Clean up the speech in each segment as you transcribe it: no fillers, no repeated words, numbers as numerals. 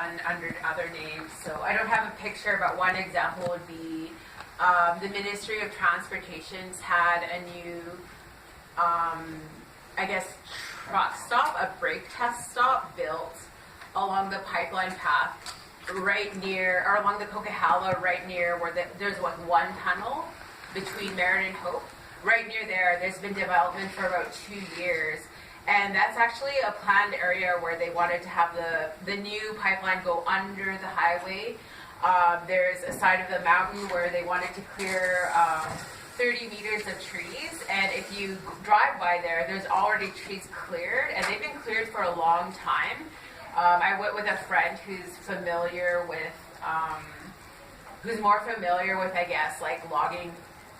done under other names. So I don't have a picture, but one example would be the Ministry of Transportation's had a new, I guess, truck stop, a brake test stop built along the pipeline path right near, or along the Coquihalla, right near where there's like one tunnel between Merritt and Hope. Right near there, there's been development for about 2 years. And that's actually a planned area where they wanted to have the new pipeline go under the highway. There's a side of the mountain where they wanted to clear 30 meters of trees. And if you drive by there, there's already trees cleared, and they've been cleared for a long time. I went with a friend who's familiar with, who's more familiar with, I guess, like logging,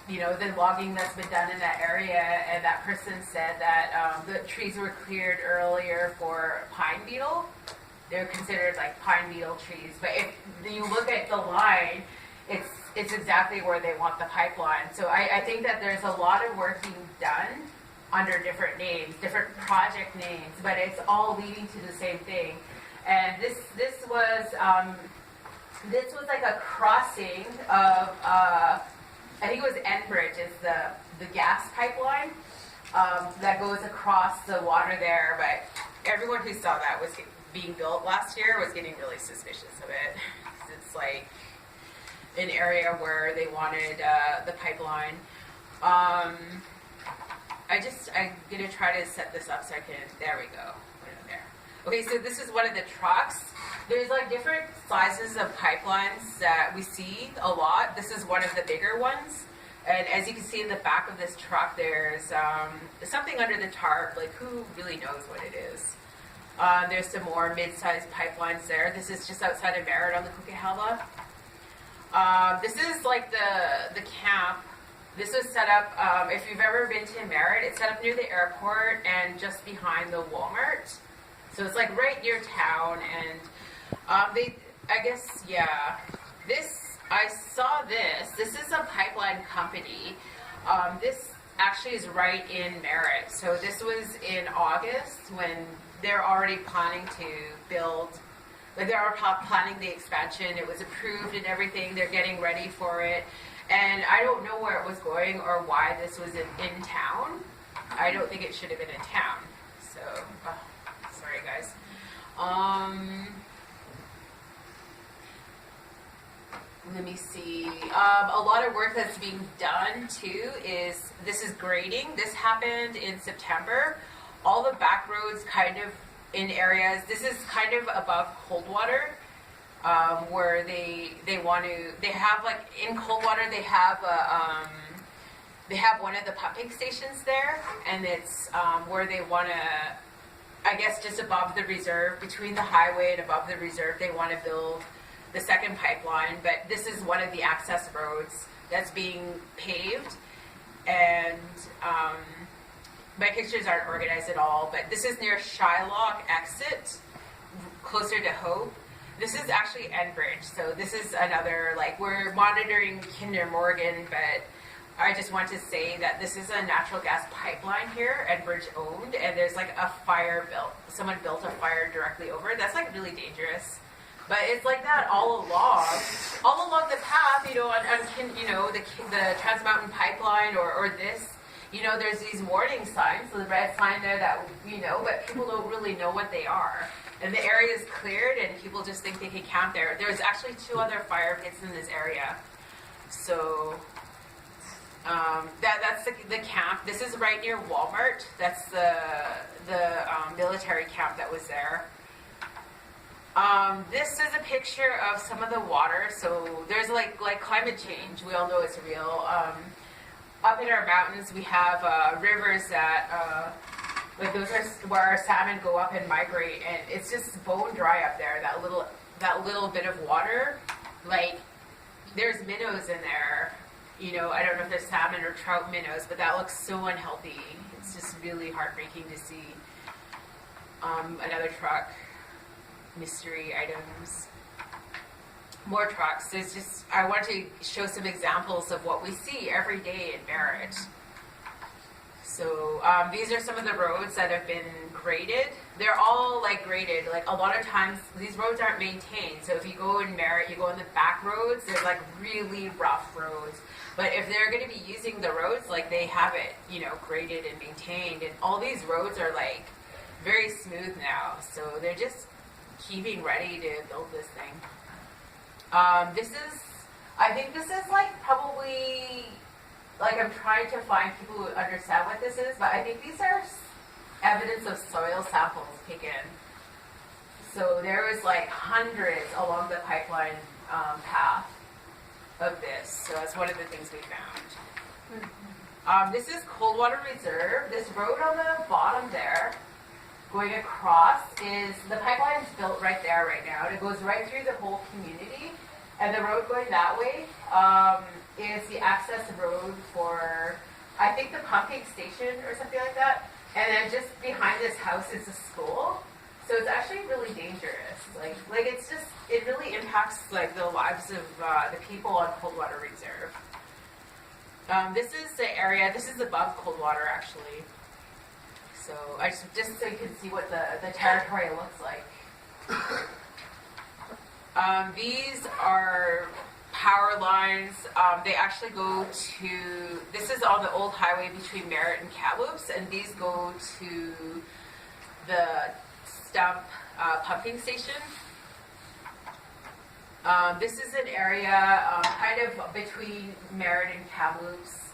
you know, the logging that's been done in that area, and that person said that the trees were cleared earlier for pine beetle. They're considered like pine beetle trees, but if you look at the line, it's exactly where they want the pipeline. So I think that there's a lot of work being done under different names, different project names, but it's all leading to the same thing. And this was like a crossing of I think it was Enbridge is the gas pipeline that goes across the water there. But everyone who saw that was being built last year was getting really suspicious of it. It's like an area where they wanted the pipeline. I'm gonna try to set this up so I can. There we go. Put it there. Okay, so this is one of the trucks. There's like different sizes of pipelines that we see a lot. This is one of the bigger ones. And as you can see in the back of this truck, there's something under the tarp. Like, who really knows what it is? There's some more mid-sized pipelines there. This is just outside of Merritt on the Coquihalla. This is like the camp. This was set up, if you've ever been to Merritt, it's set up near the airport and just behind the Walmart. So it's like right near town, and I saw this. This is a pipeline company. This actually is right in Merritt. So this was in August when they're already planning to build, like they're planning the expansion. It was approved and everything. They're getting ready for it. And I don't know where it was going or why this was in town. I don't think it should have been in town. So, sorry guys. Let me see. A lot of work that's being done too is, this is grading. This happened in September. All the back roads kind of in areas, this is kind of above Coldwater, where they have like in Coldwater they have one of the pumping stations there, and it's where they want to, I guess just above the reserve, between the highway and above the reserve, they want to build the second pipeline. But this is one of the access roads that's being paved, and my pictures aren't organized at all, but this is near Shylock exit, closer to Hope. This is actually Enbridge, so this is another, like, we're monitoring Kinder Morgan, but I just want to say that this is a natural gas pipeline here, Enbridge owned, and there's like a fire built. Someone built a fire directly over it. That's like really dangerous. But it's like that all along the path, you know, the Trans Mountain Pipeline or this, you know, there's these warning signs, so the red sign there that, you know, but people don't really know what they are. And the area is cleared, and people just think they can camp there. There's actually 2 other fire pits in this area. So that's the camp. This is right near Walmart. That's the military camp that was there. This is a picture of some of the water. So there's like climate change. We all know it's real. Up in our mountains, we have rivers that, like those are where our salmon go up and migrate, and it's just bone dry up there. That little bit of water, like there's minnows in there. You know, I don't know if there's salmon or trout minnows, but that looks so unhealthy. It's just really heartbreaking to see. Another truck, mystery items. More trucks. There's just, I want to show some examples of what we see every day in Merritt. So these are some of the roads that have been graded. They're all like graded. Like a lot of times these roads aren't maintained. So if you go in Merritt, you go in the back roads, there's like really rough roads. But if they're going to be using the roads, like they have it, you know, graded and maintained. And all these roads are like very smooth now. So they're just keeping ready to build this thing. I think this is like probably, like I'm trying to find people who understand what this is, but I think these are evidence of soil samples taken. So there was like hundreds along the pipeline path of this. So that's one of the things we found. This is Coldwater Reserve. This road on the bottom there, going across, is the pipeline is built right there right now. It goes right through the whole community. And the road going that way is the access road for, I think, the pumping station or something like that. And then just behind this house is a school. So it's actually really dangerous. Like it's just, it really impacts like the lives of the people on Coldwater Reserve. This is the area, this is above Coldwater actually. So I just so you can see what the territory looks like. These are power lines. They actually go to, this is on the old highway between Merritt and Kamloops, and these go to the Stump pumping station. This is an area kind of between Merritt and Kamloops.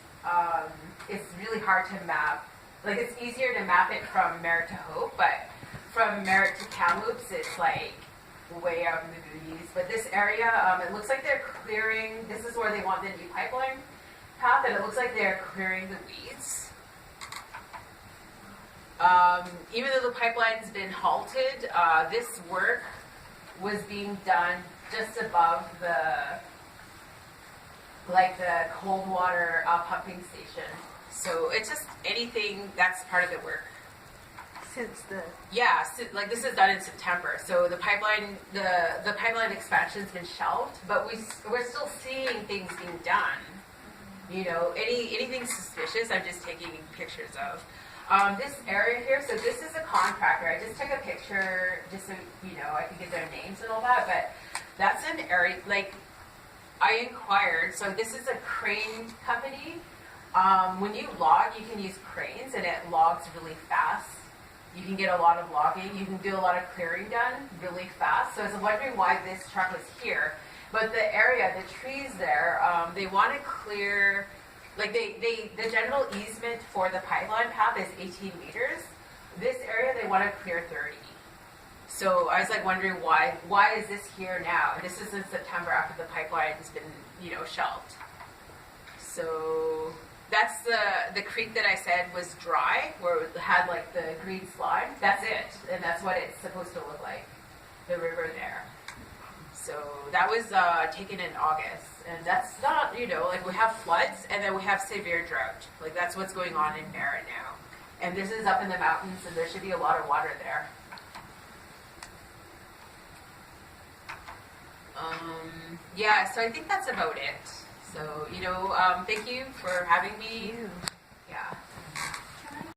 It's really hard to map. Like it's easier to map it from Merritt to Hope, but from Merritt to Kamloops, it's like way out in the goodies. But this area, it looks like they're clearing, this is where they want the new pipeline path, and it looks like they're clearing the weeds. Even though the pipeline's been halted, this work was being done just above the cold water pumping station. So it's just anything that's part of the work. Like this is done in September. So the pipeline expansion's been shelved, but we're still seeing things being done. You know, anything suspicious, I'm just taking pictures of. This area here, so this is a contractor. I just took a picture just so you know I could get their names and all that. But that's an area like I inquired. So this is a crane company. When you log, you can use cranes, and it logs really fast. You can get a lot of logging. You can do a lot of clearing done really fast. So I was wondering why this truck was here. But the area, the trees there, they want to clear, like the general easement for the pipeline path is 18 meters. This area, they want to clear 30. So I was like wondering why is this here now? And this is in September after the pipeline's been, you know, shelved. So that's the creek that I said was dry, where it had like the green slime. That's it, and that's what it's supposed to look like, the river there. So that was taken in August, and that's not, you know, like we have floods, and then we have severe drought. Like that's what's going on in Merritt now. And this is up in the mountains, and there should be a lot of water there. Yeah, so I think that's about it. So, you know, thank you for having me.